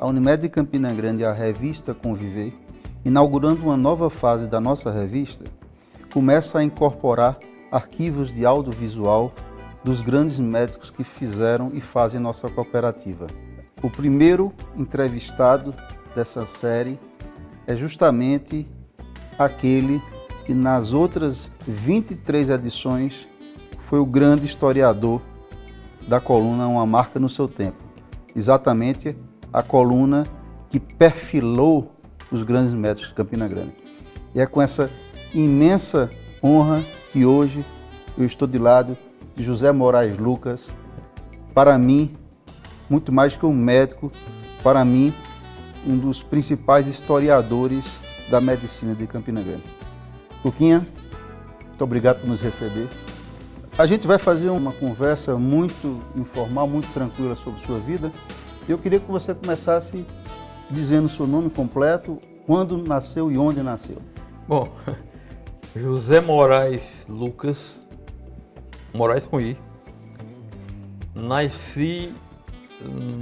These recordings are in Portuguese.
a Unimed de Campina Grande e a revista Conviver, inaugurando uma nova fase da nossa revista, começa a incorporar arquivos de audiovisual dos grandes médicos que fizeram e fazem nossa cooperativa. O primeiro entrevistado dessa série é justamente aquele que nas outras 23 edições foi o grande historiador da coluna Uma Marca no Seu Tempo. Exatamente a coluna que perfilou os grandes médicos de Campina Grande. E é com essa imensa honra que hoje eu estou de lado de José Moraes Lucas. Para mim, muito mais que um médico, para mim, um dos principais historiadores da medicina de Campina Grande. Luquinha, muito obrigado por nos receber. A gente vai fazer uma conversa muito informal, muito tranquila sobre sua vida. Eu queria que você começasse dizendo seu nome completo, quando nasceu e onde nasceu. Bom, José Moraes Lucas, Moraes com I. Nasci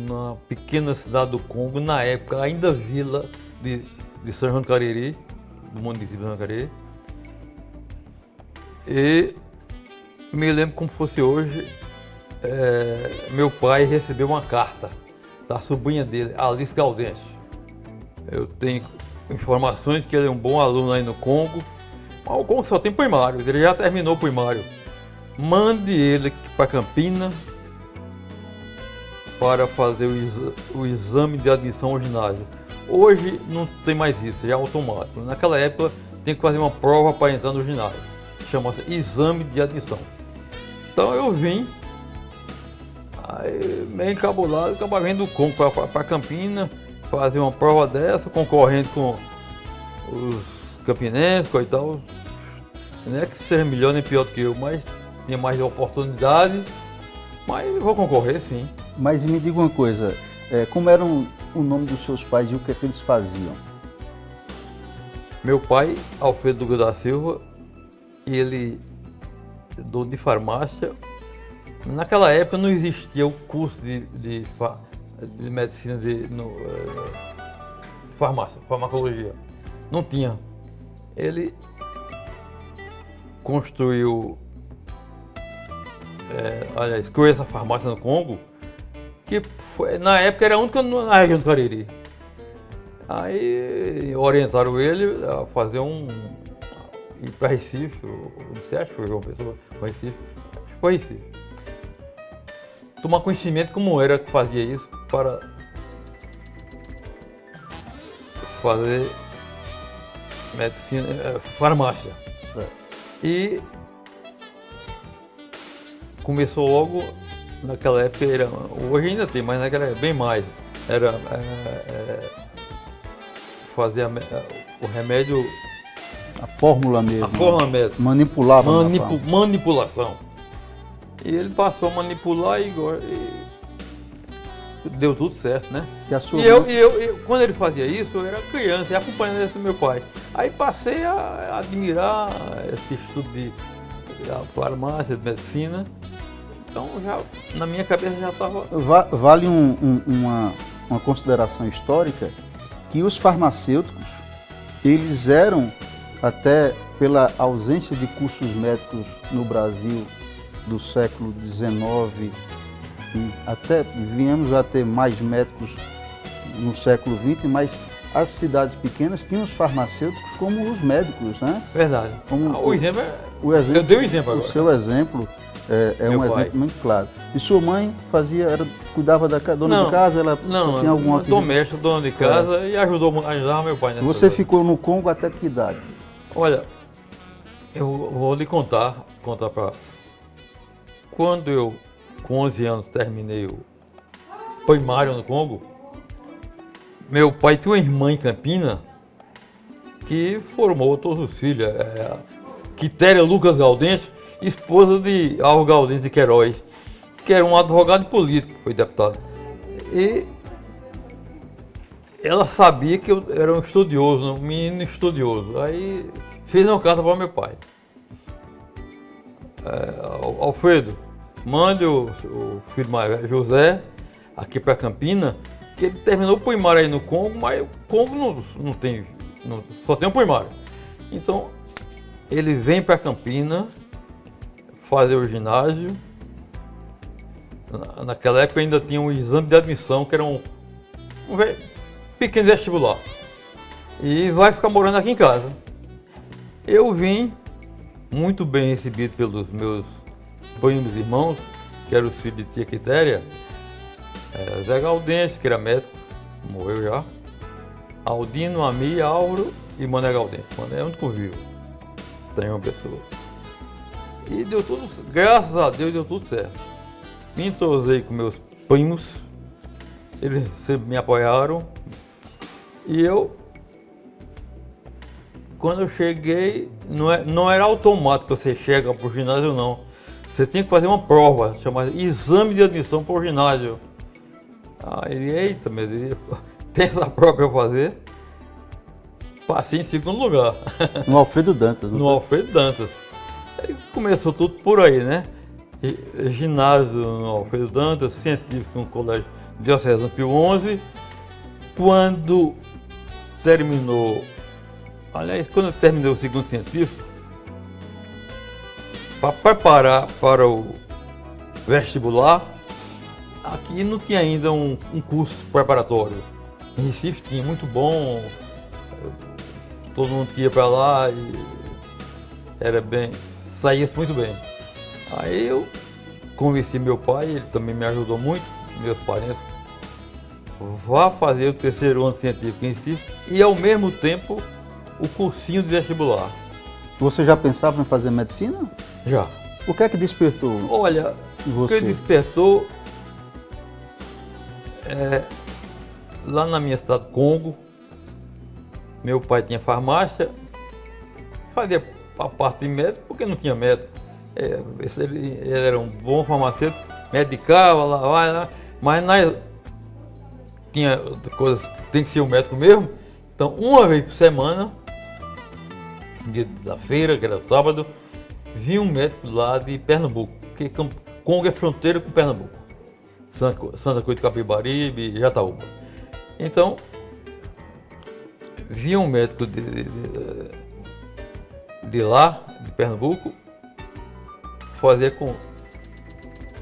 na pequena cidade do Congo, na época ainda vila de São João do Cariri, do município de São João do Cariri. E me lembro como fosse hoje, meu pai recebeu uma carta da sobrinha dele, Alice Gaudêncio. Eu tenho informações que ele é um bom aluno aí no Congo. O Congo só tem primário, ele já terminou o primário. Mande ele para Campina para fazer o exame de admissão ao ginásio. Hoje não tem mais isso, já é automático. Naquela época tem que fazer uma prova para entrar no ginásio. Chama-se exame de admissão. Então eu vim, aí, meio encabulado, acabava vindo do Congo para Campina, fazer uma prova dessa, concorrendo com os campinenses e tal. Não é que seja melhor nem pior do que eu, mas tinha mais oportunidade. Mas vou concorrer, sim. Mas me diga uma coisa, como era o nome dos seus pais e o que é que eles faziam? Meu pai, Alfredo Duga da Silva, ele é dono de farmácia. Naquela época não existia o curso de medicina de farmácia, farmacologia. Não tinha. Ele construiu, criou essa farmácia no Congo, que foi, na época era a única na região do Cariri. Aí orientaram ele a fazer ir para Recife, não sei, acho que foi João Pessoa, Recife, acho que foi Recife. Tomar conhecimento como era que fazia isso para fazer medicina, farmácia. E começou logo, naquela época, hoje ainda tem, mas naquela época bem mais, era fazer o remédio. A fórmula mesmo. A fórmula mesmo. Manipulava. Manipulação. E ele passou a manipular e deu tudo certo, né? E eu, quando ele fazia isso, eu era criança e acompanhando esse meu pai. Aí passei a admirar esse estudo de farmácia, de medicina. Então, já, na minha cabeça já estava... Vale uma consideração histórica que os farmacêuticos, eles eram, até pela ausência de cursos médicos no Brasil do século XIX, e até viemos a ter mais médicos no século XX, mas as cidades pequenas tinham os farmacêuticos como os médicos, né? Verdade. Como exemplo eu dei um exemplo agora. O seu exemplo é um exemplo muito claro. E sua mãe cuidava da dona de casa? Ela tinha alguma doméstica, dona de casa, e ajudava meu pai nessa Você ficou no Congo até que idade? Olha, eu vou lhe contar para... Quando eu, com 11 anos, terminei o primário no Congo, meu pai tinha uma irmã em Campina que formou todos os filhos. Quitéria Lucas Gaudêncio, esposa de Alvo Gaudêncio de Queiroz, que era um advogado político, foi deputado. E ela sabia que eu era um estudioso, um menino estudioso. Aí fez uma carta para meu pai. Alfredo, mande o filho mais velho, José, aqui para Campina, que ele terminou o primário aí no Congo, mas o Congo não tem, só tem o primário. Então, ele vem para Campinas fazer o ginásio. Naquela época ainda tinha um exame de admissão, que era um pequeno vestibular. E vai ficar morando aqui em casa. Eu vim muito bem recebido pelos meus primos e irmãos, que eram os filhos de tia Quitéria. Zé Gaudêncio, que era médico, morreu já. Aldino, Ami, Álvaro e Mané Gaudêncio. Mané é o único vivo. Tem uma pessoa. E deu tudo, graças a Deus, deu tudo certo. Me entrosei com meus primos, eles sempre me apoiaram. E eu, quando eu cheguei, não era automático que você chega para o ginásio, não. Você tinha que fazer uma prova, chamada exame de admissão para o ginásio. Aí, eita, meu Deus, tem essa prova para eu fazer? Passei em segundo lugar. No Alfredo Dantas, não No Alfredo Dantas. Aí começou tudo por aí, né? Ginásio no Alfredo Dantas, científico no Colégio Diocesano Pio XI. Quando terminou, aliás, quando eu terminei o segundo científico, para preparar para o vestibular, aqui não tinha ainda um curso preparatório. Em Recife tinha, muito bom, todo mundo que ia para lá e era bem, saía muito bem. Aí eu convenci meu pai, ele também me ajudou muito, meus parentes, vá fazer o terceiro ano científico em Recife e ao mesmo tempo o cursinho de vestibular. Você já pensava em fazer medicina? Já. O que é que despertou? Olha, em o que você? despertou lá na minha cidade, Congo, meu pai tinha farmácia, fazia a parte de médico porque não tinha médico. Ele era um bom farmacêutico, medicava lá, mas tinha coisas, tem que ser um médico mesmo. Então, uma vez por semana, dia da feira, que era sábado, vinha um médico lá de Pernambuco, porque Congo é fronteira com Pernambuco, Santa Cruz de Capibaribe e Jataúba. Então, vinha um médico de lá, de Pernambuco, fazia com...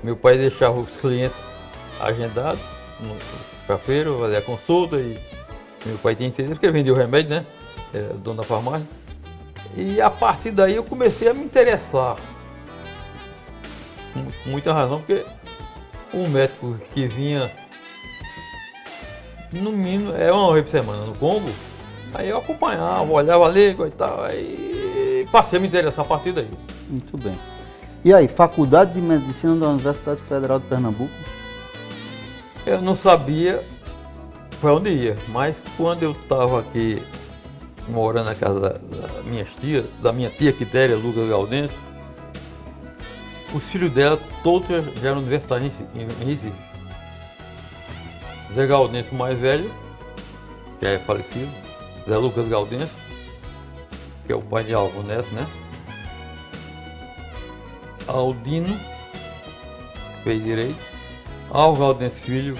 Meu pai deixava os clientes agendados para a feira, fazia a consulta e meu pai tinha interesse, porque ele vendia o remédio, né? Era dono da farmácia. E a partir daí eu comecei a me interessar. Com muita razão, porque um médico que vinha, no mínimo, uma vez por semana no Congo, aí eu acompanhava, olhava a língua e tal, aí passei a me interessar a partir daí. Muito bem. E aí, Faculdade de Medicina da Universidade Federal de Pernambuco? Eu não sabia para onde ia, mas quando eu estava aqui morando na casa da minha tia Quitéria, Lucas Gaudêncio, os filhos dela todos já eram universitários em Recife. Zé Gaudêncio, o mais velho, que é falecido, Zé Lucas Gaudêncio, que é o pai de Álvaro Neto, né? Aldino, que fez direito, Álvaro Gaudêncio Filho,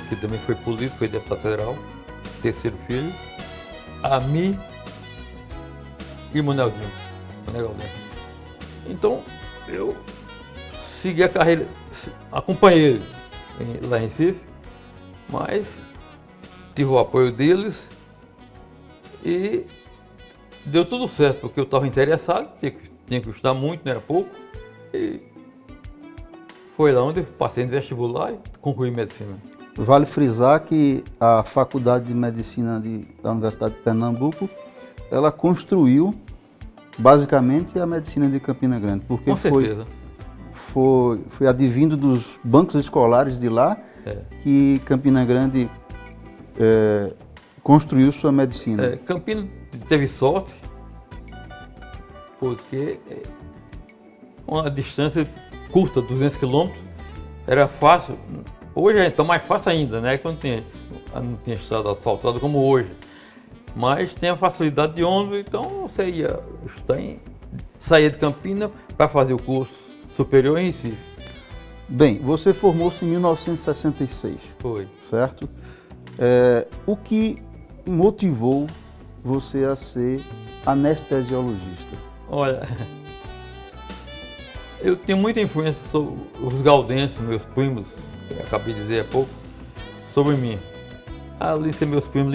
que também foi político, foi deputado federal, terceiro filho, Ami e Manelzinho, Mané Gaudêncio. Então, eu segui a carreira, acompanhei ele lá em Recife, mas tive o apoio deles e deu tudo certo, porque eu estava interessado, tinha que estudar muito, não era pouco, e foi lá onde eu passei no vestibular e concluí medicina. Vale frisar que a Faculdade de Medicina da Universidade de Pernambuco, ela construiu basicamente a medicina de Campina Grande, porque Com certeza. foi advindo dos bancos escolares de lá que Campina Grande construiu sua medicina. Campina teve sorte, porque uma distância curta, 200 quilômetros, era fácil. Hoje é então mais fácil ainda, né? Quando não tinha estrada asfaltada como hoje. Mas tem a facilidade de ônibus, então você ia saía de Campina para fazer o curso superior em Recife. Bem, você formou-se em 1966, Foi. certo? O que motivou você a ser anestesiologista? Olha, eu tenho muita influência sobre os gaudenses, meus primos, que eu acabei de dizer há pouco, sobre mim. Ali são meus primos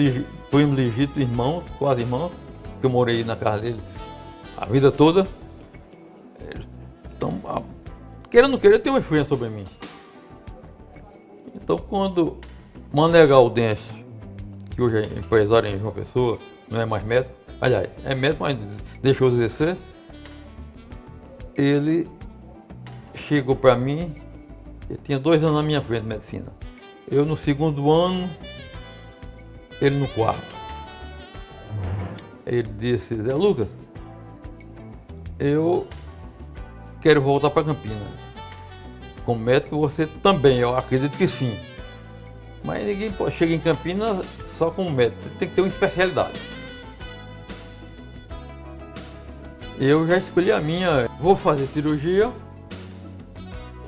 legítimos, irmãos, quase irmãos, que eu morei na casa deles a vida toda. Então, querendo ou não querer, tem uma influência sobre mim. Então, quando Mané Gaudense, que hoje é empresário em João Pessoa, não é mais médico, aliás, é médico, mas deixou de exercer, ele chegou para mim, ele tinha 2 anos na minha frente de medicina. Eu no 2º ano, ele no 4º. Ele disse: Zé Lucas, eu quero voltar para Campinas. Como médico, você também, eu acredito que sim. Mas ninguém chega em Campinas só como médico, tem que ter uma especialidade. Eu já escolhi a minha, vou fazer cirurgia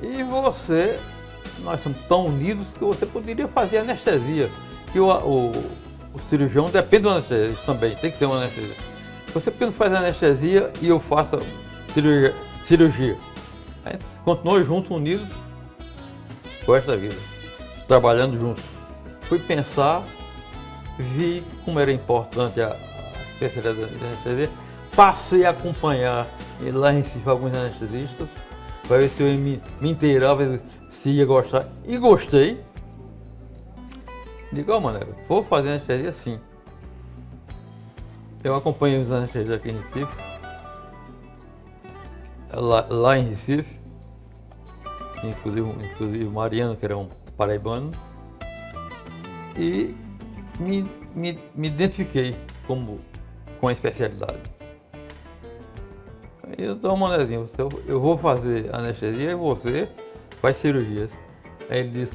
e nós somos tão unidos que você poderia fazer anestesia, que o cirurgião depende do anestesista também, tem que ter uma anestesia. Você porque não faz anestesia e eu faço cirurgia. A gente continuou juntos, unidos, com esta vida, trabalhando juntos. Fui pensar, vi como era importante a especialidade da anestesia, passei a acompanhar lá em Recife alguns anestesistas, para ver se eu me inteirava, se ia gostar. E gostei. Digo, mano, vou fazer anestesia sim. Eu acompanhei os anestesistas aqui em Recife, lá em Recife, inclusive o Mariano, que era um paraibano, e me identifiquei com a especialidade. Então, Manezinho, eu vou fazer anestesia e você faz cirurgias. Aí ele disse: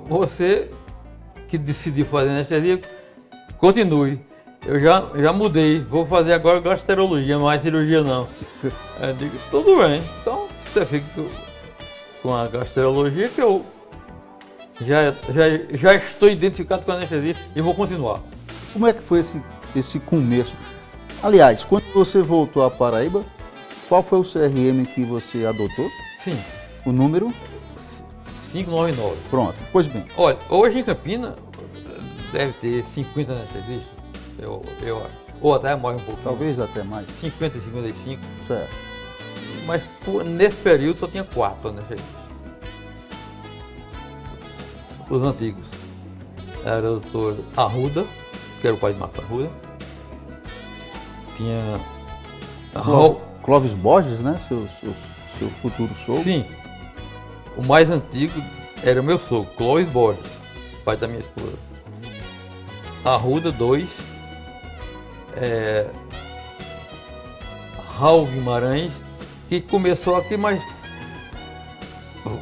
você que decidiu fazer anestesia, continue. Eu já mudei, vou fazer agora gastrologia, mais cirurgia não. Aí eu digo: tudo bem, então você fica com a gastrologia, que eu já estou identificado com a anestesia e vou continuar. Como é que foi esse começo? Aliás, quando você voltou à Paraíba, qual foi o CRM que você adotou? Sim. O número? 599. Pronto, pois bem. Olha, hoje em Campinas deve ter 50 anestesistas, eu acho. Ou até mais um pouco. Talvez até mais. 50 e 55. Certo. Mas nesse período só tinha 4 anestesistas. Os antigos. Era o doutor Arruda, que era o pai de Marco Arruda. Tinha Clóvis Borges, né? Seu futuro sogro. Sim. O mais antigo era meu sogro, Clóvis Borges, pai da minha esposa. Arruda 2. Raul Guimarães, que começou aqui, mas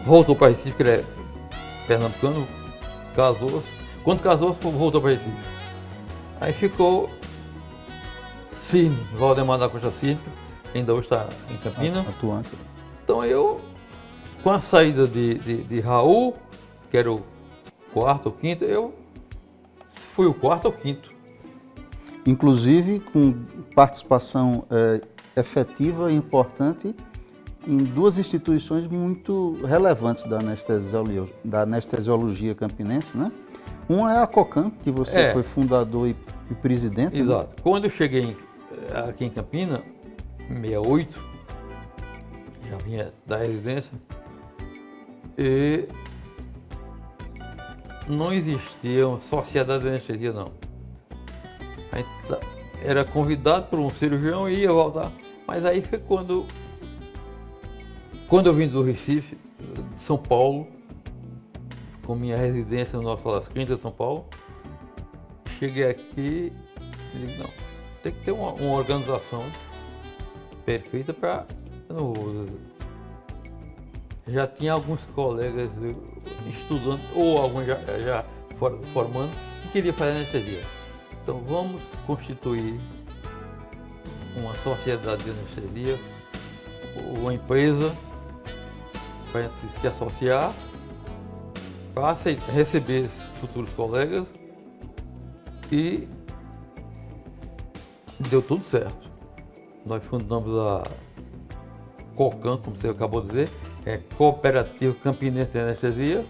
voltou para Recife, que ele é pernambucano, casou. Quando casou, voltou para Recife. Aí ficou Cine, Valdemar da Costa Cine, que ainda hoje está em Campinas. Atuante. Então eu, com a saída de Raul, que era o 4º ou 5º, eu fui o 4º ou 5º. Inclusive com participação efetiva e importante em 2 instituições muito relevantes da anestesiologia campinense, né? Uma é a COCAM, que você foi fundador e presidente. Exato. Né? Quando eu cheguei aqui em Campinas, em 68, já vinha da residência, e não existia uma sociedade de anestesia, não. A gente era convidado por um cirurgião e ia voltar. Mas aí foi quando eu vim do Recife, de São Paulo, com minha residência no Hospital das Clínicas de São Paulo, cheguei aqui e digo: não, tem que ter uma organização perfeita para... Já tinha alguns colegas estudando, ou alguns já formando, que queriam fazer anestesia. Então vamos constituir uma sociedade de anestesia, uma empresa, para a gente se associar, para receber futuros colegas e deu tudo certo. Nós fundamos a COCAN, como você acabou de dizer, Cooperativa Campinense de Anestesia.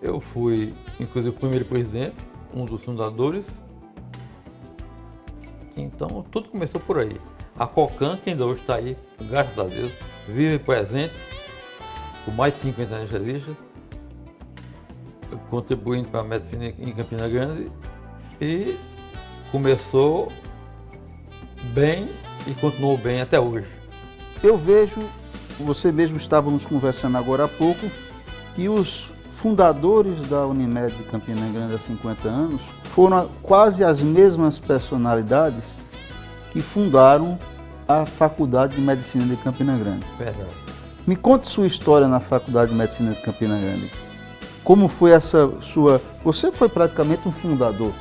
Eu fui, inclusive, o primeiro presidente, um dos fundadores. Então, tudo começou por aí. A COCAN, que ainda hoje está aí, graças a Deus, vive presente, com mais de 50 anestesistas, contribuindo para a medicina em Campina Grande, e começou bem e continuou bem até hoje. Eu vejo, você mesmo estávamos conversando agora há pouco, que os fundadores da Unimed de Campina Grande há 50 anos foram quase as mesmas personalidades que fundaram a Faculdade de Medicina de Campina Grande. Verdade. Me conte sua história na Faculdade de Medicina de Campina Grande. Como foi essa sua... Você foi praticamente um fundador.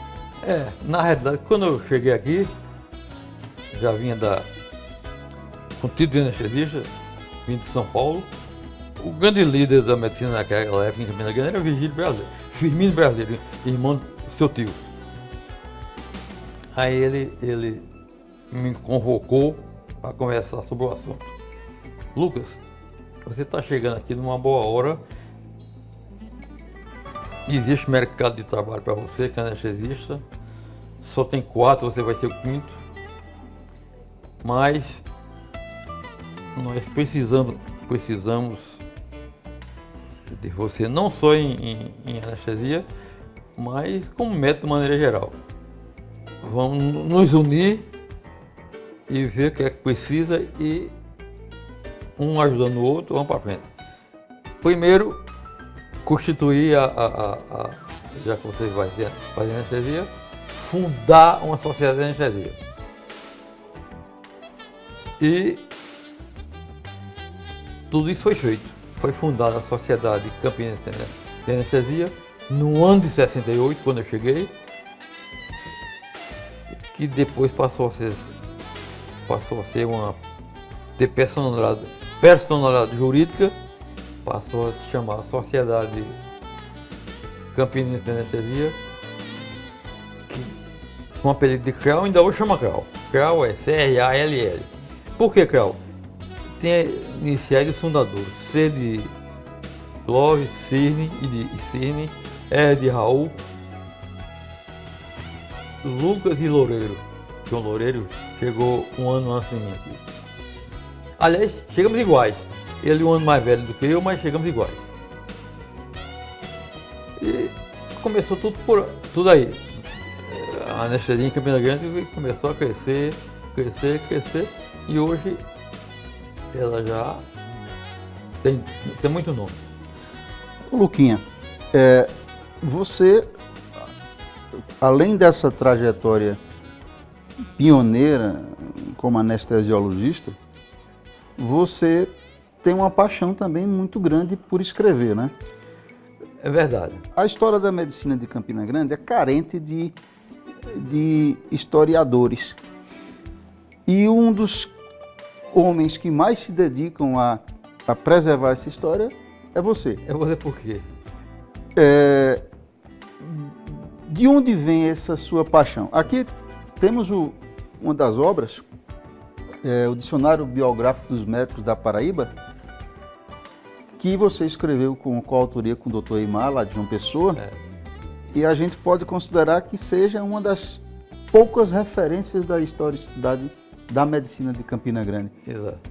Na realidade, quando eu cheguei aqui, já vinha com título de anestesista, vim de São Paulo. O grande líder da medicina naquela época em Campina Grande era Virgílio Brasileiro, Firmino Brasileiro, irmão do seu tio. Aí ele me convocou para conversar sobre o assunto. Lucas, você está chegando aqui numa boa hora. Existe mercado de trabalho para você, que é anestesista. Só tem 4, você vai ser o 5º. Mas nós precisamos de você, não só em anestesia, mas como médico de maneira geral. Vamos nos unir e ver o que é que precisa e um ajudando o outro, vamos para frente. Primeiro, constituir já que você vai fazer anestesia, fundar uma sociedade de anestesia. E tudo isso foi feito. Foi fundada a Sociedade Campinense de Anestesia no ano de 68, quando eu cheguei, que depois passou a ser ter personalidade jurídica, passou a se chamar Sociedade Campinense de Anestesia, com o apelido de CRAL, ainda hoje chama CRAL. CRAL é C-R-A-L-L. Por que CRAL? Tem iniciais dos fundadores, C de Clóvis, Cirne, R de Raul, Lucas e Loureiro. João Loureiro chegou um ano antes de mim aqui. Aliás, chegamos iguais. Ele um ano mais velho do que eu, mas chegamos iguais. E começou tudo aí. A anestesia em Campina Grande começou a crescer. E hoje ela já tem muito nome. Luquinha, você, além dessa trajetória pioneira como anestesiologista, você tem uma paixão também muito grande por escrever, né? É verdade. A história da medicina de Campina Grande é carente de historiadores. E um dos homens que mais se dedicam a preservar essa história é você. É você por quê? De onde vem essa sua paixão? Aqui temos uma das obras, o Dicionário Biográfico dos Médicos da Paraíba, que você escreveu com coautoria com o Dr. Eimar, lá de João Pessoa, e a gente pode considerar que seja uma das poucas referências da historicidade da medicina de Campina Grande. Exato.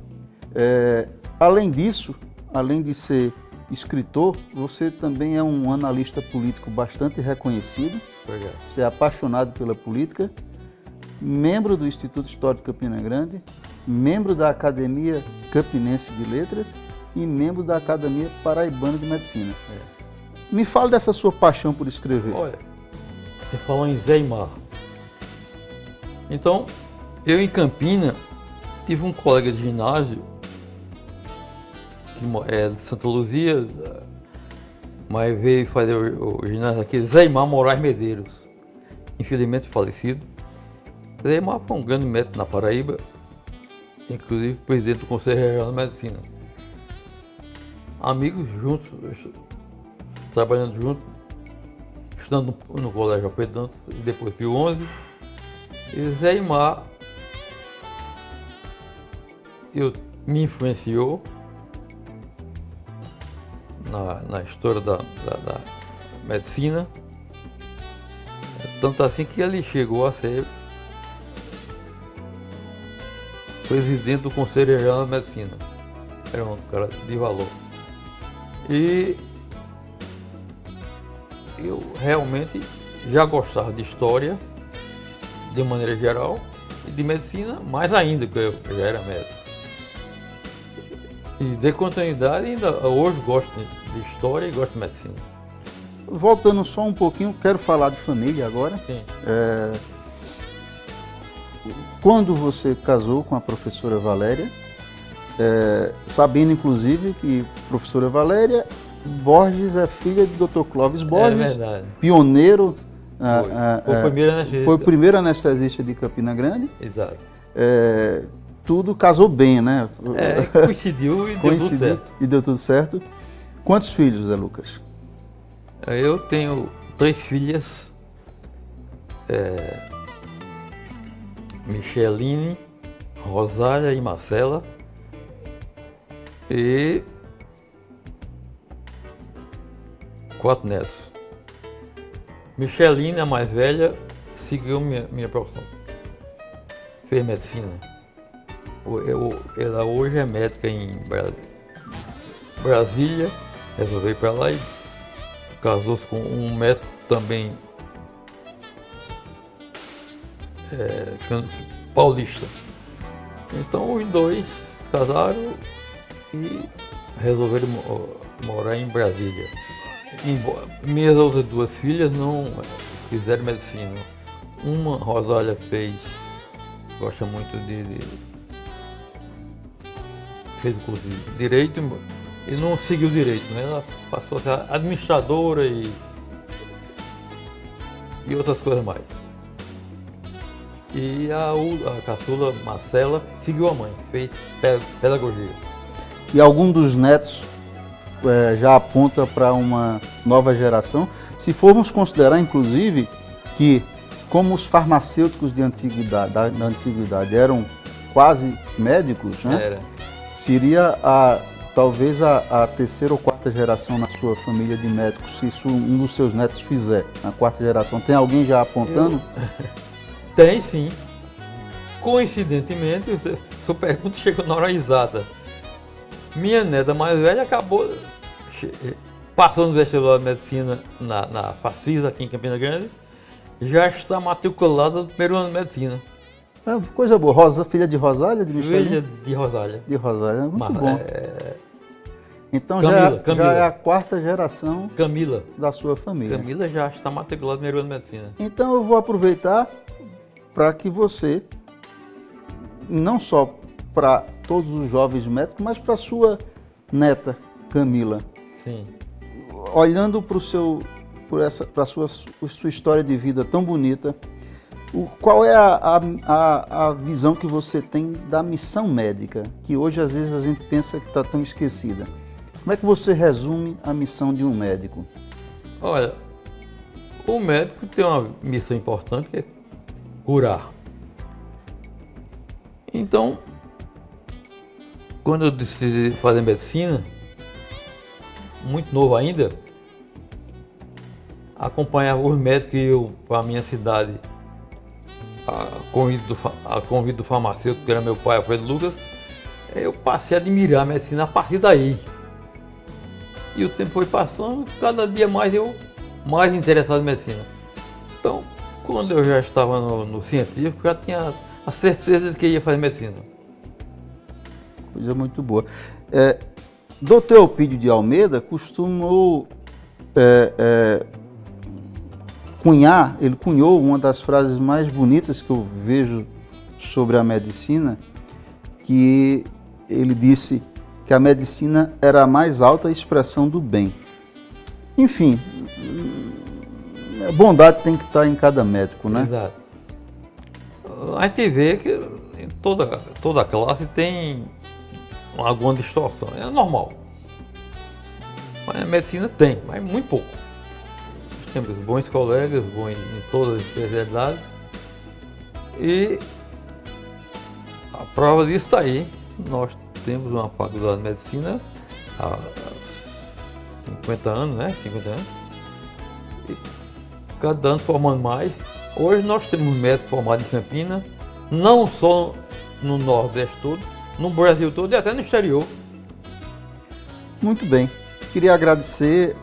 Além disso, além de ser escritor, você também é um analista político bastante reconhecido. Obrigado. Você é apaixonado pela política, membro do Instituto Histórico de Campina Grande, membro da Academia Campinense de Letras e membro da Academia Paraibana de Medicina. Me fale dessa sua paixão por escrever. Olha, você falou em Zé Eimar. Então, eu em Campina tive um colega de ginásio, que é de Santa Luzia, mas veio fazer o ginásio aqui, Zé Eimar Moraes Medeiros, infelizmente falecido. Zé Eimar foi um grande médico na Paraíba, inclusive presidente do Conselho Regional de Medicina. amigos juntos, trabalhando juntos, estudando no Colégio Alpedantes e depois Pio XI. E Zé Imar me influenciou na história da medicina, tanto assim que ele chegou a ser presidente do Conselho Regional de Medicina. Era um cara de valor. E eu realmente já gostava de história, de maneira geral, e de medicina mais ainda, porque eu já era médico. E de continuidade, ainda hoje gosto de história e gosto de medicina. Voltando só um pouquinho, quero falar de família agora. Sim. Quando você casou com a professora Valéria, sabendo inclusive que a professora Valéria Borges é filha de Dr. Clóvis Borges, verdade. pioneiro, Foi o primeiro anestesista. foi o primeiro anestesista de Campina Grande. Exato. Tudo casou bem, né? Coincidiu e deu tudo certo. E deu tudo certo. Quantos filhos, Zé Lucas? Eu tenho 3 filhas, Micheline, Rosália e Marcela, e 4 netos. Micheline, a mais velha, seguiu minha profissão, fez medicina. Ela hoje é médica em Brasília, resolveu ir para lá e casou-se com um médico também paulista. Então os dois se casaram e resolveram morar em Brasília. Minhas outras 2 filhas não fizeram medicina. Uma, Rosália, gosta muito fez o curso de Direito e não seguiu Direito, né? Ela passou a ser administradora e outras coisas mais. E a caçula Marcela seguiu a mãe, fez pedagogia. E algum dos netos já aponta para uma nova geração? Se formos considerar, inclusive, que como os farmacêuticos da antiguidade eram quase médicos, né? Era. Seria talvez a terceira ou quarta geração na sua família de médicos, se isso um dos seus netos fizer, na quarta geração. Tem alguém já apontando? Tem sim. Coincidentemente, sua pergunta chegou na hora exata. Minha neta mais velha acabou passando no vestibular de medicina na Facis, aqui em Campina Grande, já está matriculada no primeiro ano de medicina. Coisa boa. Filha de Rosália? Filha de Rosália. De Rosália, muito bom. Então Camila. Já é a quarta geração Camila. Da sua família. Camila já está matriculada no primeiro ano de medicina. Então eu vou aproveitar para que você, não só para todos os jovens médicos, mas para sua neta, Camila. Sim. Olhando para a sua história de vida tão bonita, qual é a visão que você tem da missão médica, que hoje às vezes a gente pensa que está tão esquecida? Como é que você resume a missão de um médico? Olha, o médico tem uma missão importante, que é curar. Então, quando eu decidi fazer medicina, muito novo ainda, acompanhava os médicos que iam para a minha cidade, a convite do farmacêutico, que era meu pai, Alfredo Lucas. Eu passei a admirar a medicina a partir daí. E o tempo foi passando, cada dia mais eu mais interessado em medicina. Então, quando eu já estava no científico, já tinha a certeza de que ia fazer medicina. Coisa muito boa. Dr. Elpidio de Almeida costumou ele cunhou uma das frases mais bonitas que eu vejo sobre a medicina, que ele disse que a medicina era a mais alta expressão do bem. Enfim, a bondade tem que estar em cada médico, né? Exato. A gente vê que em toda classe tem alguma distorção, é normal. Mas a medicina tem, mas muito pouco. Nós temos bons colegas, bons em todas as especialidades. E a prova disso está aí. Nós temos uma faculdade de medicina há 50 anos, né? 50 anos. E cada ano formando mais. Hoje nós temos médicos formados em Campinas, não só no Nordeste todo, no Brasil todo e até no exterior. Muito bem. Queria agradecer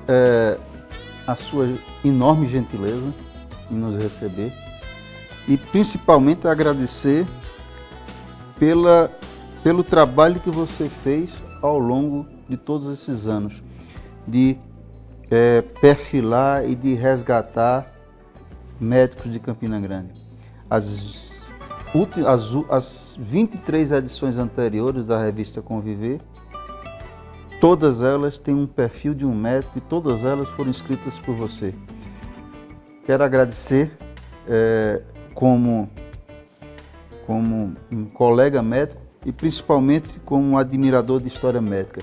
a sua enorme gentileza em nos receber e principalmente agradecer pelo trabalho que você fez ao longo de todos esses anos, de perfilar e de resgatar médicos de Campina Grande. As 23 edições anteriores da revista Conviver, todas elas têm um perfil de um médico e todas elas foram escritas por você. Quero agradecer como um colega médico e principalmente como um admirador de história médica.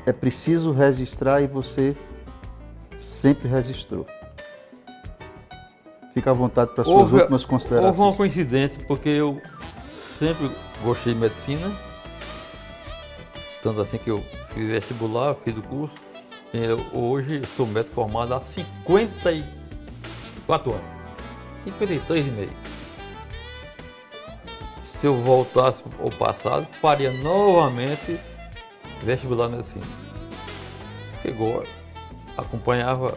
É preciso registrar e você sempre registrou. Fica à vontade para suas últimas considerações. Houve uma coincidência, porque eu sempre gostei de medicina, tanto assim que eu fiz vestibular, fiz o curso. Hoje eu sou médico formado há 54 anos, 53 e meio. Se eu voltasse ao passado, faria novamente vestibular de medicina. Chegou, acompanhava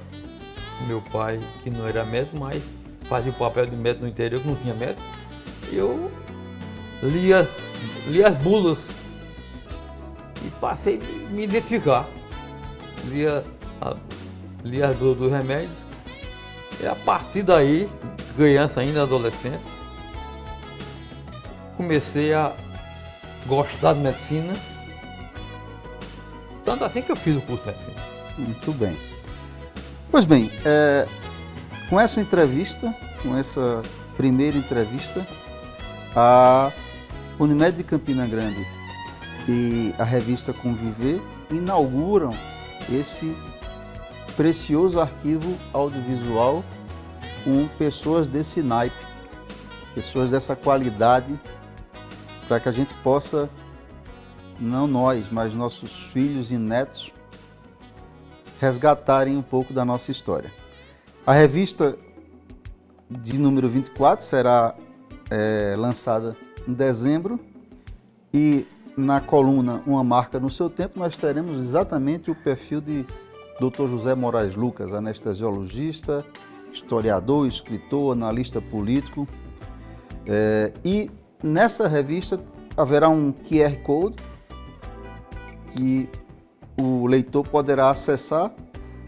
meu pai, que não era médico, mas fazia o papel de médico no interior, que não tinha médico. Eu lia as bulas e passei a me identificar. Lia as bulas dos remédios. E a partir daí, criança ainda, adolescente, comecei a gostar de medicina. Tanto assim que eu fiz o curso de medicina. Muito bem. Pois bem, com essa entrevista, com essa primeira entrevista, a Unimed de Campina Grande e a revista Conviver inauguram esse precioso arquivo audiovisual com pessoas desse naipe, pessoas dessa qualidade, para que a gente possa, não nós, mas nossos filhos e netos, resgatarem um pouco da nossa história. A revista de número 24 será lançada em dezembro e na coluna Uma Marca no Seu Tempo nós teremos exatamente o perfil de Dr. José Moraes Lucas, anestesiologista, historiador, escritor, analista político. E nessa revista haverá um QR Code que o leitor poderá acessar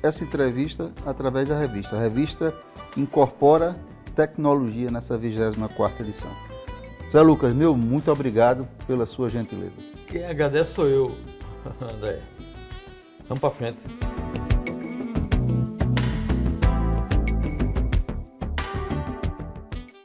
essa entrevista através da revista. A revista incorpora tecnologia nessa 24ª edição. Zé Lucas, muito obrigado pela sua gentileza. Quem agradece sou eu, André. Vamos para frente.